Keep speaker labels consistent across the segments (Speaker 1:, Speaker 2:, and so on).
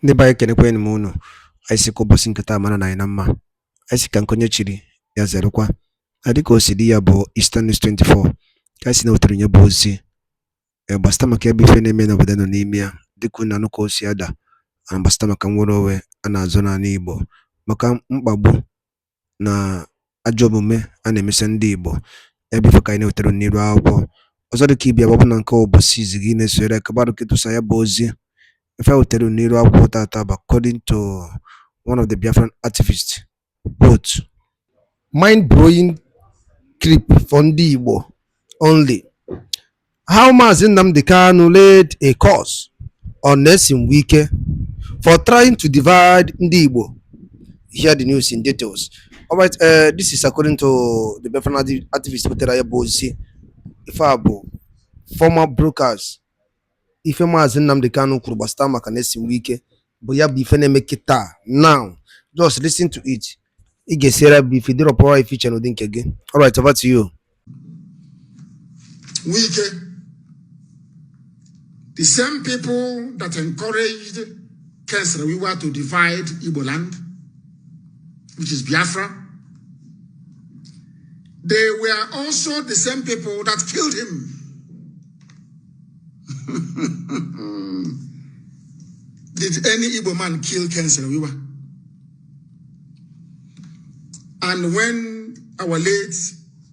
Speaker 1: Ndị be anyị kenekwanụ m unu. Anyị sị ka ụbọchị nke taa mara na anyị na mma. Anyị sị ka nke onye chiri ya zerekwa. Dịka o si dị ya bụ Eastern News 24 ka anyị si na-wetara nye bụ ozi gbasịta maka ebe ife na-eme n'obodo nọ n'ime ya, dịka unu anụ ka o si ada, gbasịta maka nnwere onwe a na-azụ n'ala Igbo, maka mkpagbu na ajọ omume a na-emesa ndị Igbo. Ebe ife ka anyị na-wetara n'iru akwụkwọ ọzọ dịka ibia gbapụ na nke ụbọchị izi gị na-esore ka gbadụ ketụsa ya bụ ozi. If I would tell you Nero according to one of the Biafran activists, quote, mind-blowing clip from the Igbo only. How Nnamdi Kanu laid a course on Wike for trying to divide the Igbo. Hear the news in details. All right, this is according to the Biafran activist former brokers. Ife Maazị Nnamdi Kanu kwuru gbasara maka Wike bụ ya bụ ife na-eme kịta. Now just listen to it. Ị ga-esere bụ ife dị rọpụrụ ife iche n'ụdị nke gị. All right, over to you.
Speaker 2: Wike, the same people that encouraged Kesrewiwa to divide Igbo land, which is Biafra, they were also the same people that killed him. Did any Igbo man kill Kesrewiwa? And when our late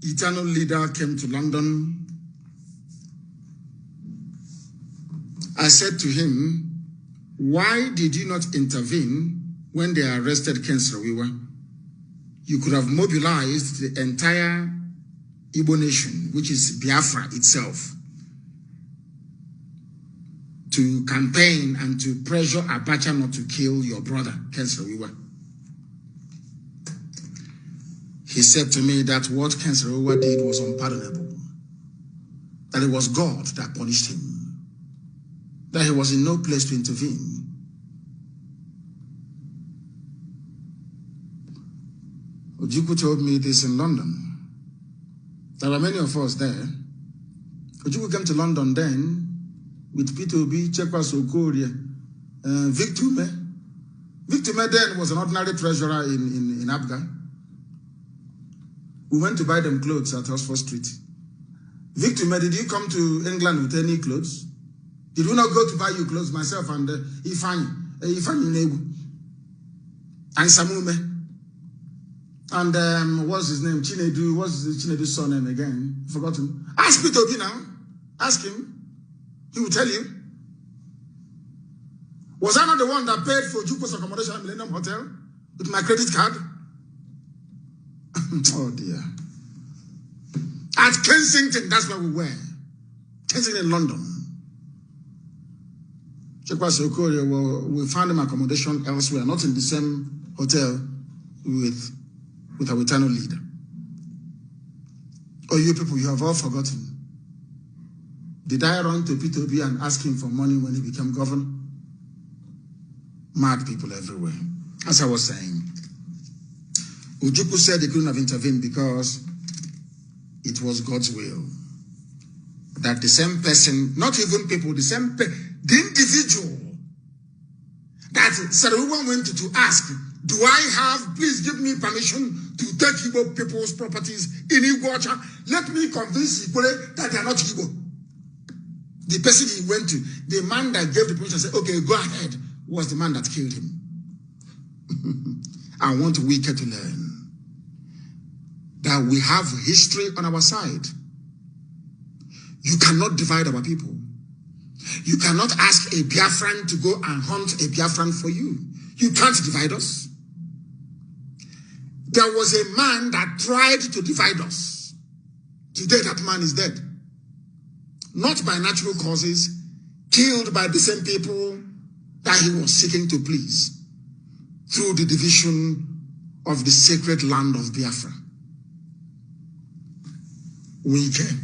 Speaker 2: eternal leader came to London, I said to him, why did you not intervene when they arrested Kesrewiwa? You could have mobilized the entire Igbo nation, which is Biafra itself, to campaign and to pressure Abacha not to kill your brother, Kesrewiwa. He said to me that what Kesrewiwa did was unpardonable, that it was God that punished him, that he was in no place to intervene. Ojukwu told me this in London. There were many of us there. Ojukwu came to London then with P2B, Chekwas Okorie, Victor Me. Victor Me then was an ordinary treasurer in Abga. We went to buy them clothes at Oxford Street. Victor Me, did you come to England with any clothes? Did we not go to buy you clothes, myself and Ifani Negu, and Samume? And what's his name? Chinedu, what's Chinedu's surname again? Forgotten. Ask P2B now. Ask him. He will tell you. Was I not the one that paid for Juko's accommodation at Millennium Hotel with my credit card? Oh dear. At Kensington, that's where we were. Kensington, London. We found him accommodation elsewhere, not in the same hotel with our eternal leader. Oh, you people, you have all forgotten. Did I run to P2B and ask him for money when he became governor? Mad people everywhere. As I was saying, Ojukwu said he couldn't have intervened because it was God's will. That the same person, not even people, the individual that Saruwa went to ask, do I have, please give me permission to take Igbo people's properties in Igbo? Let me convince Igbo that they are not Igbo. The person he went to, the man that gave the permission said, okay, go ahead, was the man that killed him. I want Wike to learn that we have history on our side. You cannot divide our people. You cannot ask a Biafran to go and hunt a Biafran for you. You can't divide us. There was a man that tried to divide us. Today that man is dead. Not by natural causes, killed by the same people that he was seeking to please through the division of the sacred land of Biafra. Wike,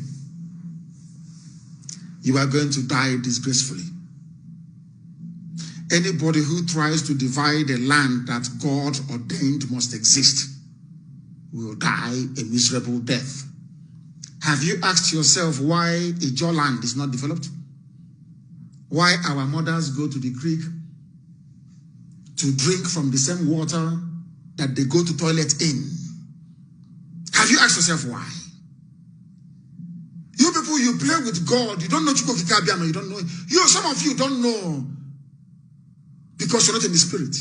Speaker 2: you are going to die disgracefully. Anybody who tries to divide a land that God ordained must exist will die a miserable death. Have you asked yourself why Ijo land is not developed? Why our mothers go to the creek to drink from the same water that they go to toilet in. Have you asked yourself why? You people, you play with God. You don't know Chukwu Kikabiama. You don't know. Some of you don't know because you're not in the spirit.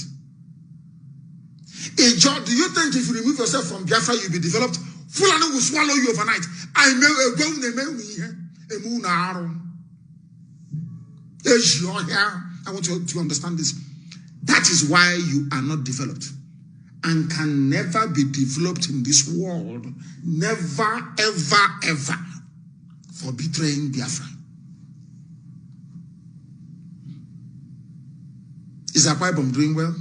Speaker 2: Do you think if you remove yourself from Biafra, you'll be developed? Fulani will swallow you overnight. I want you to understand this. That is why you are not developed and can never be developed in this world. Never, ever, ever, for betraying Biafra. Is Akwa Ibom doing well?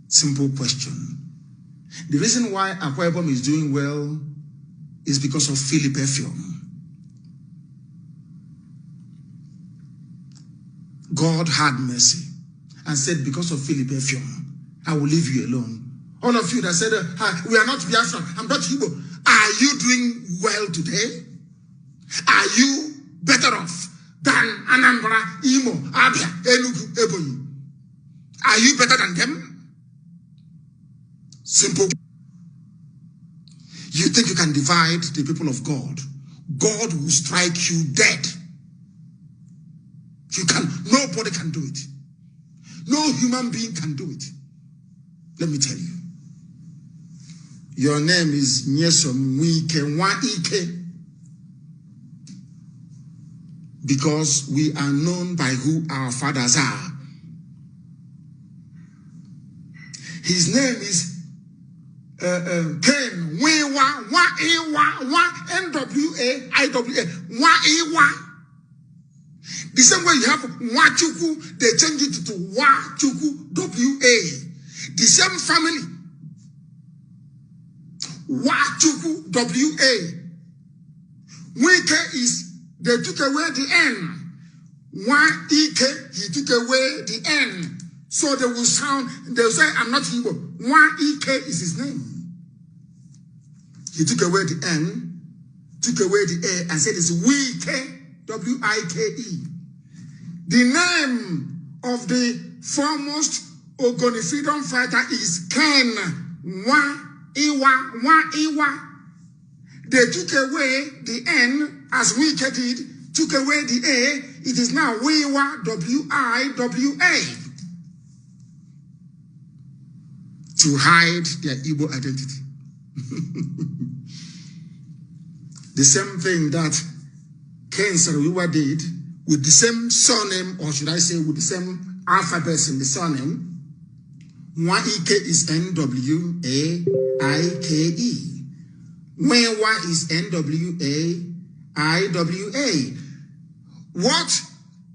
Speaker 2: Simple question. The reason why Akwa Ibom is doing well is because of Philip Effiong. God had mercy and said, because of Philip Effiong, I will leave you alone. All of you that said, we are not Biafra, I'm not Igbo. Are you doing well today? Are you better off than Anambra, Imo, Abia, Enugu, Ebonyi? Are you better than them? Simple. You think you can divide the people of God? God will strike you dead. Nobody can do it. No human being can do it. Let me tell you. Your name is Nyesom Wike. Because we are known by who our fathers are. His name is Ken Nwa-Iwa. The same way you have Wachuku, they change it to Wachuku, W-A. The same family, Wachuku, W-A. Wike is, they took away the N. Wike, he took away the N. So they will say, I'm not Igbo. Wike is his name. He took away the N, took away the A, and said it's Wike, W-I-K-E. The name of the foremost Ogoni freedom fighter is Ken Nwa-Iwa. They took away the N, as Wike did, took away the A. It is now Wiwa, W-I-W-A. To hide their Igbo identity. The same thing that Ken Sarawiwa did with the same surname, or should I say with the same alphabets in the surname. Wike is N-W-A-I-K-E. Mwewa is N-W-A-I-W-A. What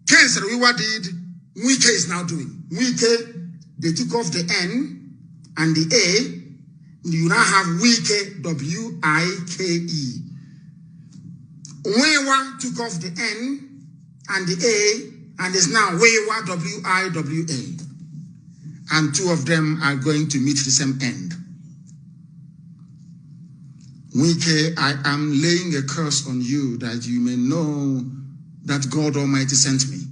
Speaker 2: Ken Sarawiwa did, Wike is now doing. Wike, they took off the N and the A. You now have Wike, W-I-K-E. Wewa took off the N and the A, and is now Wewa, W-I-W-A. And two of them are going to meet the same end. Wike, I am laying a curse on you that you may know that God Almighty sent me.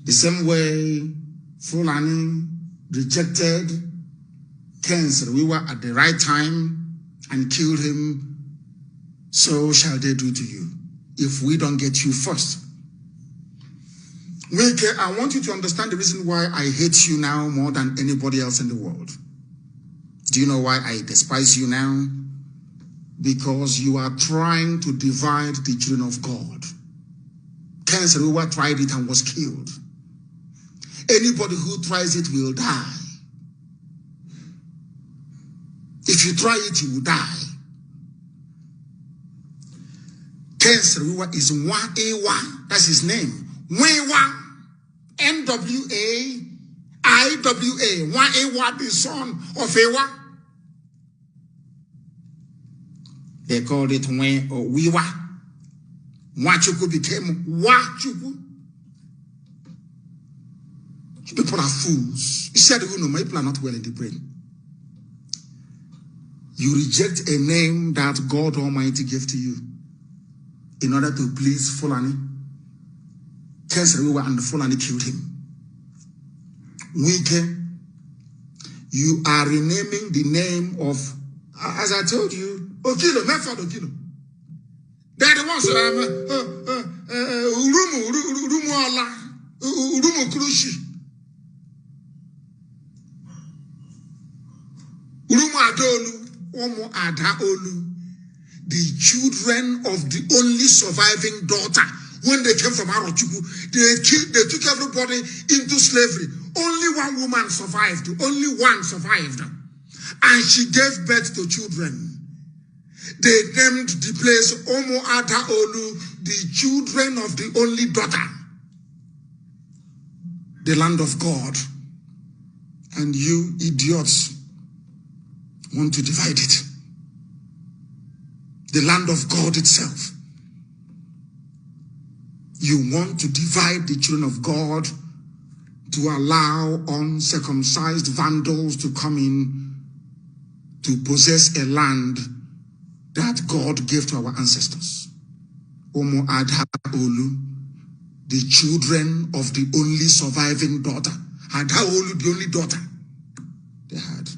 Speaker 2: The same way Fulani rejected Ken Sarawiwa at the right time and killed him, so shall they do to you if we don't get you first. Wike, I want you to understand the reason why I hate you now more than anybody else in the world. Do you know why I despise you now? Because you are trying to divide the children of God. Ken Sarawiwa tried it and was killed. Anybody who tries it will die. If you try it, you will die. Ken Sarawiwa is Nwa-Iwa. That's his name. Nwa-Iwa. N-W-A-I-W-A. Nwa-Iwa, the son of Ewa. They called it Nwe or Wiwa. Nwachuku became Wachuku. People are fools. You said, you know, my people are not well in the brain. You reject a name that God Almighty gave to you in order to please Fulani. Ken Sarawiwa and Fulani killed him. Wike, you are renaming the name of, as I told you, Okilo, Method Okilo. They're the ones Urumu Krushi, Urumu Adolu, Omo Adaolu, the children of the only surviving daughter. When they came from Arochukwu, they took everybody into slavery. Only one woman survived. Only one survived. And she gave birth to children. They named the place Omo Adaolu, the children of the only daughter. The land of God. And you idiots want to divide it. The land of God itself. You want to divide the children of God to allow uncircumcised vandals to come in to possess a land that God gave to our ancestors. Omo Adaolu, the children of the only surviving daughter. Adaolu, the only daughter they had.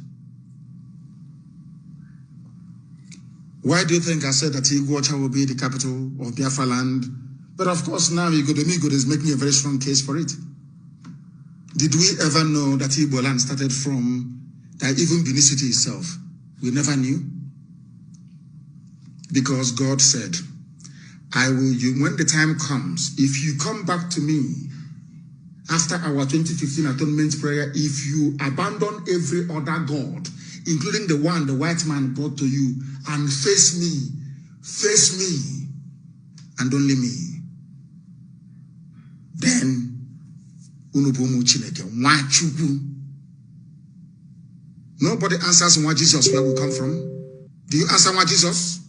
Speaker 2: Why do you think I said that Iguacha will be the capital of Biafra land? But of course now Igbo is making a very strong case for it. Did we ever know that Igbo land started from that even Benin City itself? We never knew. Because God said, when the time comes, if you come back to me after our 2015 atonement prayer, if you abandon every other God, including the one the white man brought to you, and face me, and only me, then nobody answers where Jesus where we come from. Do you answer where Jesus?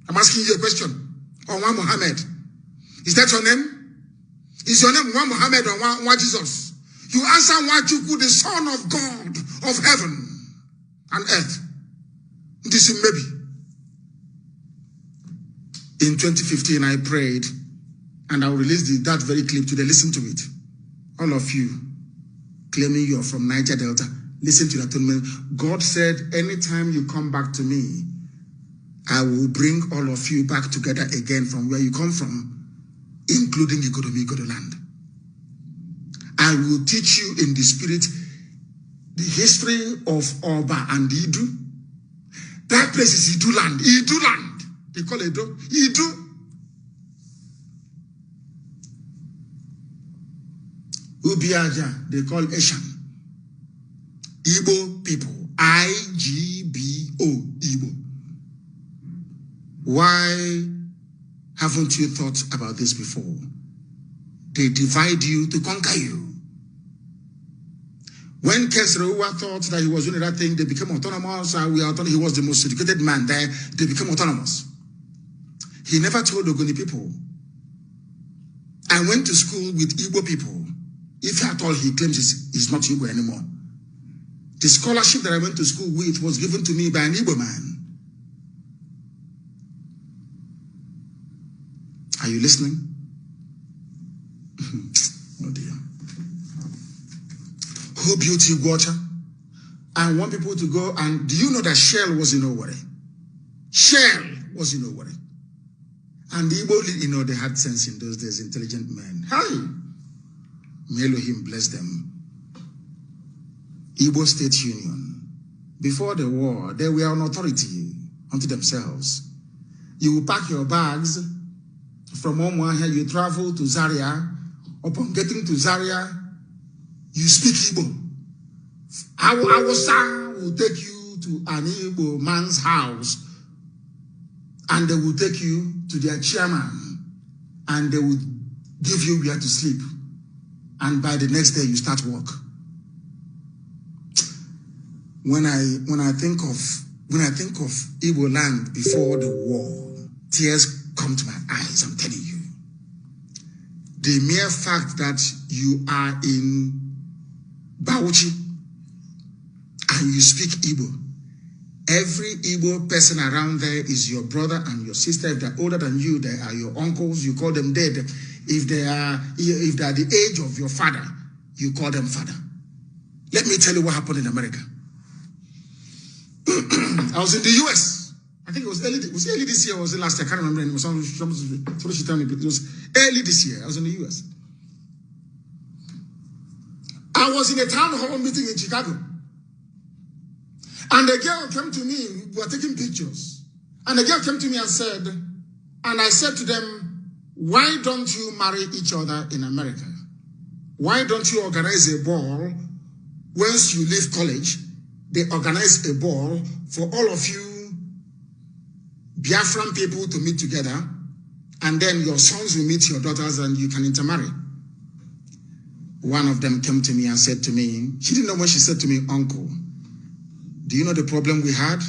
Speaker 2: I'm asking you a question. Or one Muhammad? Is that your name? Is your name one Muhammad or one Jesus? You answer Wachuku, the Son of God of heaven and earth. This is maybe. In 2015, I prayed, and I will release that very clip today. Listen to it. All of you claiming you're from Niger Delta, listen to that. God said, anytime you come back to me, I will bring all of you back together again from where you come from, including Igodo land. I will teach you in the spirit the history of Oba and Idu. That place is Idu land. Idu land. They call it Idu. Ubiaja, they call Eshan. Igbo people. I-G-B-O, Igbo. Why haven't you thought about this before? They divide you to conquer you. When Kesrewa thought that he was doing that thing, they became autonomous. He was the most educated man there. They became autonomous. He never told Ogoni people. I went to school with Igbo people. If at all he claims he's not Igbo anymore. The scholarship that I went to school with was given to me by an Igbo man. Are you listening? Oh dear. Who built Iguacha? I want people to go and do you know that Shell was in Owerri? Shell was in Owerri. And the Igbo, they had sense in those days, intelligent men. Hi! May Elohim bless them. Igbo State Union. Before the war, they were an authority unto themselves. You will pack your bags from Omuahia, you travel to Zaria. Upon getting to Zaria, you speak Igbo. Awusa will take you to an Igbo man's house, and they will take you to their chairman, and they will give you where to sleep. And by the next day, you start work. When I think of Igbo land before the war, tears come to my eyes. I'm telling you. The mere fact that you are in Bauchi and you speak Igbo, every Igbo person around there is your brother and your sister. If they're older than you, they are your uncles. You call them dead. If they are the age of your father, you call them father. Let me tell you what happened in America. I was in the US. I think it was early this year or was it last year? I can't remember. It was somebody should tell me, but it was early this year. I was in the US. I was in a town hall meeting in Chicago. And a girl came to me, we were taking pictures. And the girl came to me and said, and I said to them, why don't you marry each other in America? Why don't you organize a ball? Once you leave college, they organize a ball for all of you Biafran people to meet together, and then your sons will meet your daughters and you can intermarry. One of them came to me and said to me, she didn't know when she said to me, uncle, do you know the problem we had?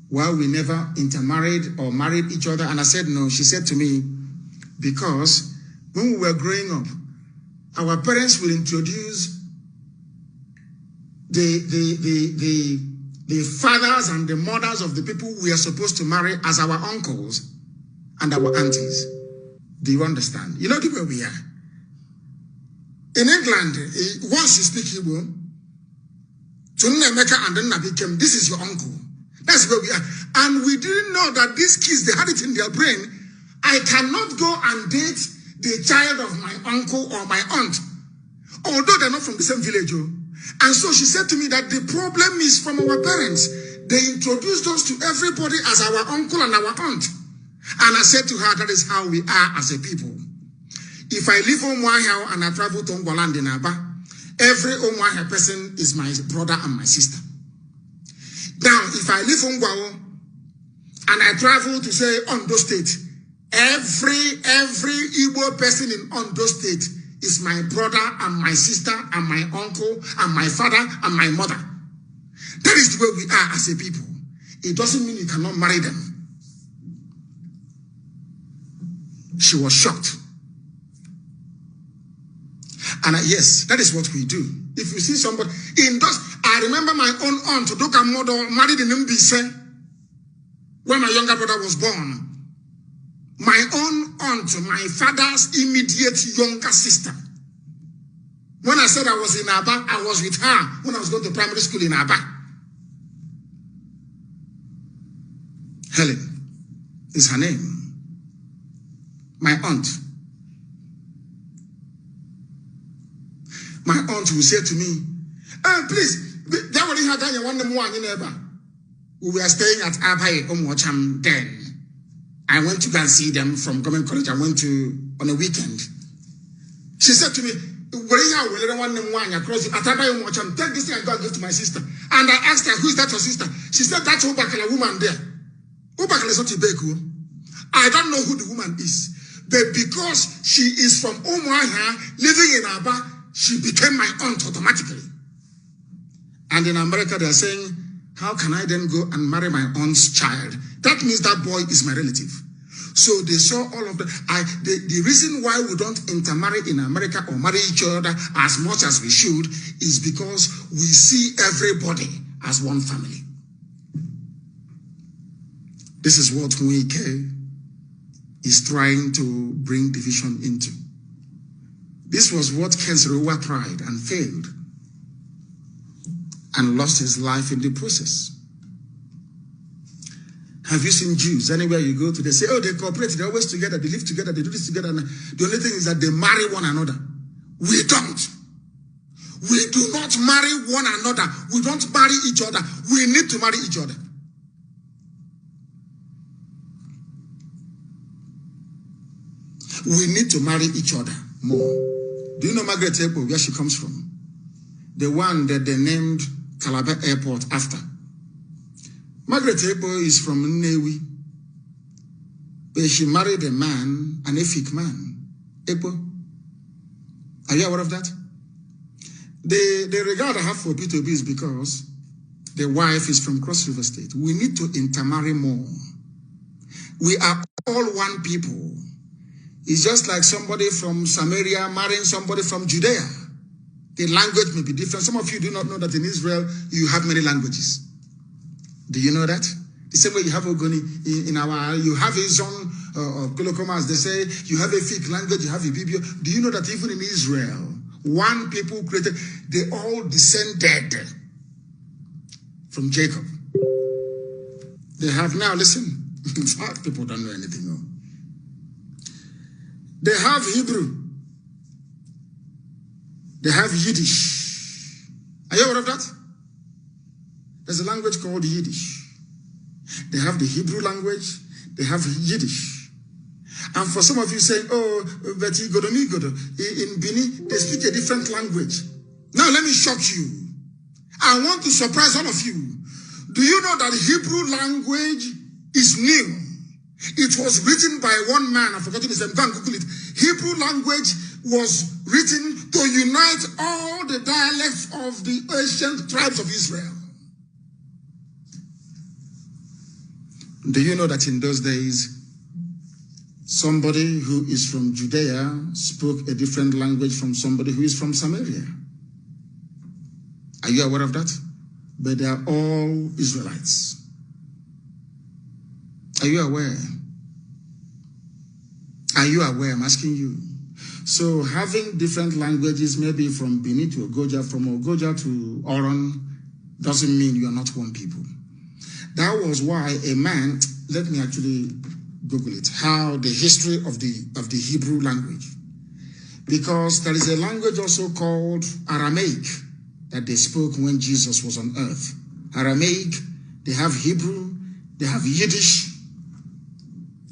Speaker 2: Why we never intermarried or married each other? And I said, no. She said to me, because when we were growing up, our parents will introduce the fathers and the mothers of the people we are supposed to marry as our uncles and our aunties. Do you understand? You know the way we are. In England, once you speak Igbo, to Nnamdi and Nnamdi came, this is your uncle. That's where we are. And we didn't know that these kids, they had it in their brain. I cannot go and date the child of my uncle or my aunt, although they're not from the same village. And so she said to me that the problem is from our parents. They introduced us to everybody as our uncle and our aunt. And I said to her, that is how we are as a people. If I leave Omwahia and I travel to Ngwaland in Aba, every Omwahia person is my brother and my sister. Now, if I leave Ongwao and I travel to say Ondo State, every Igbo person in Ondo State is my brother and my sister and my uncle and my father and my mother. That is the way we are as a people. It doesn't mean you cannot marry them. She was shocked. And yes, that is what we do. If you see somebody in those, I remember my own aunt, Doka Modo, married in Mbise when my younger brother was born. My own aunt, my father's immediate younger sister. When I said I was in Aba, I was with her when I was going to primary school in Aba. Helen is her name. My aunt. My aunt will say to me, please, we were staying at Abai Omwacham then. I went to go and see them from government college. I went to on a weekend. She said to me, take this thing and go and give to my sister. And I asked her, who is that your sister? She said, that's Ubakala woman there. Ubakala is not Ibeku. I don't know who the woman is. But because she is from Umuahia, living in Aba, she became my aunt automatically. And in America, they're saying, how can I then go and marry my aunt's child? That means that boy is my relative. So they saw all of that. The reason why we don't intermarry in America or marry each other as much as we should is because we see everybody as one family. This is what Wike is trying to bring division into. This was what Kensrewa tried and failed and lost his life in the process. Have you seen Jews? Anywhere you go to, they say, oh, they cooperate, they're always together, they live together, they do this together. And the only thing is that they marry one another. We don't. We do not marry one another. We don't marry each other. We need to marry each other. We need to marry each other more. Do you know Margaret Ebo, where she comes from? The one that they named Calabar Airport after. Margaret Ebo is from Nnewi, but she married a man, an Efik man. Ebo. Are you aware of that? The regard I have for P2B is because the wife is from Cross River State. We need to intermarry more. We are all one people. It's just like somebody from Samaria marrying somebody from Judea. The language may be different. Some of you do not know that in Israel, you have many languages. Do you know that? The same way you have Ogoni in our, you have a zone of Kolokoma, as they say, you have a Fik language, you have a Bibio. Do you know that even in Israel, one people created. They all descended from Jacob. They have now, listen, people don't know anything. No. They have Hebrew. They have Yiddish. Are you aware of that? There's a language called Yiddish. They have the Hebrew language. They have Yiddish. And for some of you saying, oh, but in Bini, they speak a different language. Now let me shock you. I want to surprise all of you. Do you know that Hebrew language is new? It was written by one man. I've forgotten his name. Go and Google it. Hebrew language was written to unite all the dialects of the ancient tribes of Israel. Do you know that in those days, somebody who is from Judea spoke a different language from somebody who is from Samaria? Are you aware of that? But they are all Israelites. Are you aware? Are you aware? I'm asking you. So having different languages, maybe from Benin to Ogoja, from Ogoja to Oron, doesn't mean you are not one people. That was why a man, let me actually Google it, how the history of the Hebrew language. Because there is a language also called Aramaic that they spoke when Jesus was on earth. Aramaic, they have Hebrew, they have Yiddish.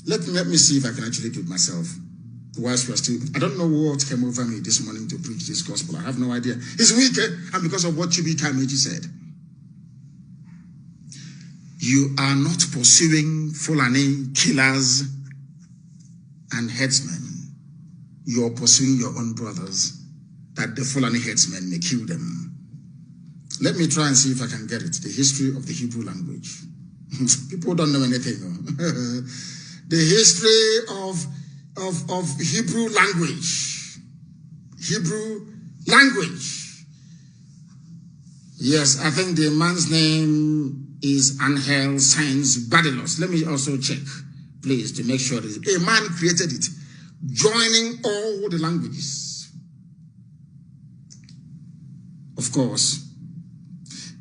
Speaker 2: Let me see if I can actually do it myself. Whilst we're still, I don't know what came over me this morning to preach this gospel. I have no idea. It's weak, and because of what Chibi Kameji said. You are not pursuing Fulani killers and headsmen. You are pursuing your own brothers, that the Fulani headsmen may kill them. Let me try and see if I can get it. The history of the Hebrew language. People don't know anything. The history of Hebrew language. Hebrew language. Yes, I think the man's name is Angel Sainz Badilos. Let me also check, please, to make sure that a man created it, joining all the languages. Of course,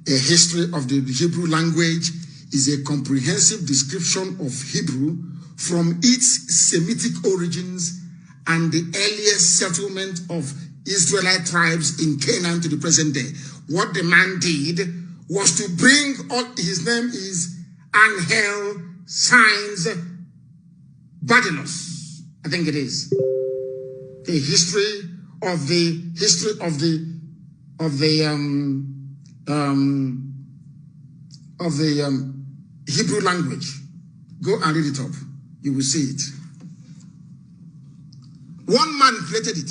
Speaker 2: a history of the Hebrew language is a comprehensive description of Hebrew from its Semitic origins and the earliest settlement of Israelite tribes in Canaan to the present day. What the man did was to bring all, his name is Angel Sainz Badilos, I think it is. The history of the Hebrew language. Go and read it up. You will see it. One man created it.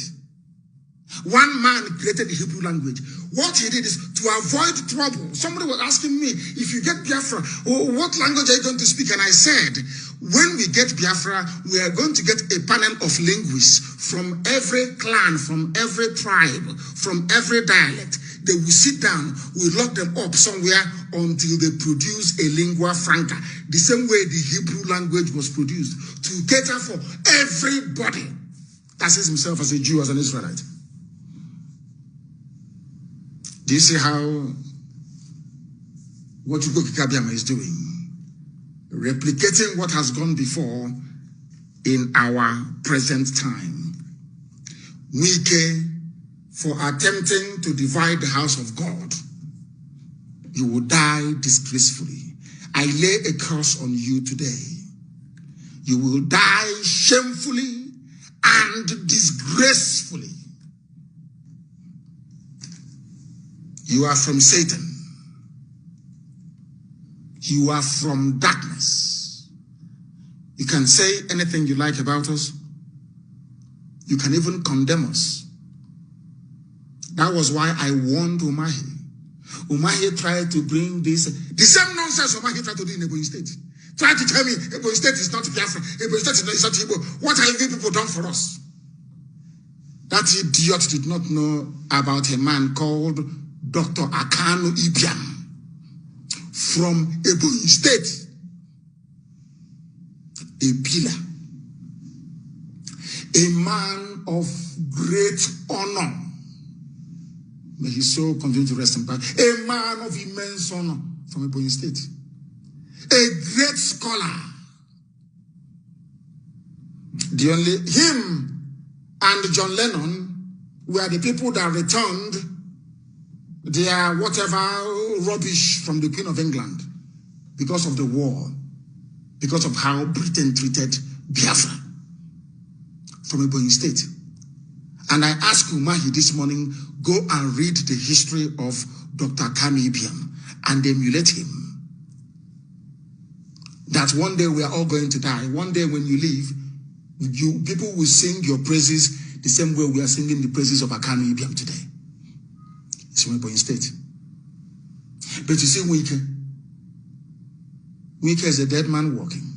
Speaker 2: One man created the Hebrew language. What he did is to avoid trouble. Somebody was asking me, if you get Biafra, what language are you going to speak? And I said, when we get Biafra, we are going to get a panel of linguists from every clan, from every tribe, from every dialect. They will sit down, we lock them up somewhere until they produce a lingua franca. The same way the Hebrew language was produced to cater for everybody that sees himself as a Jew, as an Israelite. Do you see how what Ugo Kikabiama is doing? Replicating what has gone before in our present time. Wike, for attempting to divide the house of God, you will die disgracefully. I lay a curse on you today. You will die shamefully and disgracefully. You are from Satan. You are from darkness. You can say anything you like about us. You can even condemn us. That was why I warned Umahi. Umahi tried to bring this, the same nonsense Umahi tried to do in Ebonyi State. Tried to tell me Ebonyi State is not Biafra, Ebonyi State is not Igbo. What have you people done for us? That idiot did not know about a man called Dr. Akanu Ibiam from Ebonyi State. A pillar. A man of great honor. may his soul continue to rest in peace. A man of immense honor from Ebonyi State. A great scholar. The only him and John Lennon were the people that returned their whatever rubbish from the Queen of England because of the war, because of how Britain treated Biafra from Ebonyi State. And I asked Umahi this morning, go and read the history of Dr. Kanu Ibiam and emulate him. That one day we are all going to die. One day when you leave, people will sing your praises the same way we are singing the praises of Kanu Ibiam today. It's from Ebonyi State. But you see, Wike is a dead man walking.